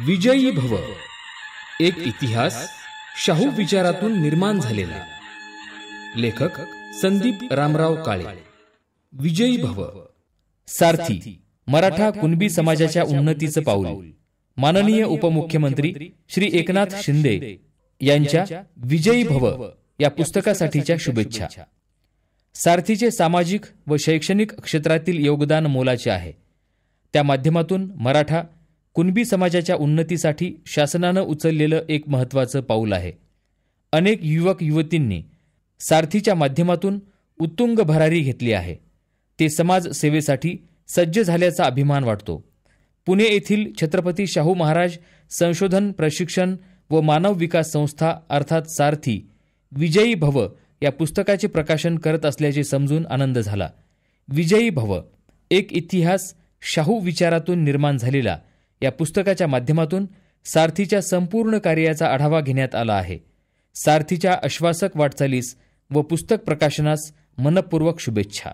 विजयी भव, एक इतिहास शाहू विचारातून निर्माण झालेला. लेखक संदीप रामराव काळे. विजयी भव. सारथी मराठा कुणबी समाजाच्या उन्नतीचं पाऊल. माननीय उपमुख्यमंत्री श्री एकनाथ शिंदे यांच्या विजयी भव या पुस्तकासाठीच्या शुभेच्छा. सारथीचे सामाजिक व शैक्षणिक क्षेत्रातील योगदान मोलाचे आहे. त्या माध्यमातून मराठा कुणबी समाजाच्या उन्नतीसाठी शासनानं उचललेलं एक महत्त्वाचं पाऊल आहे. अनेक युवक युवतींनी सारथीच्या माध्यमातून उत्तुंग भरारी घेतली आहे. ते समाज सेवेसाठी सज्ज झाल्याचा अभिमान वाटतो. पुणे येथील छत्रपती शाहू महाराज संशोधन प्रशिक्षण व मानव विकास संस्था अर्थात सारथी विजयी भव या पुस्तकाचे प्रकाशन करत असल्याचे समजून आनंद झाला. विजयी भव, एक इतिहास शाहू विचारातून निर्माण झालेला या पुस्तकाच्या माध्यमातून सारथीच्या संपूर्ण कार्याचा आढावा घेण्यात आला आहे. सारथीच्या आश्वासक वाटचालीस व पुस्तक प्रकाशनास मनपूर्वक शुभेच्छा.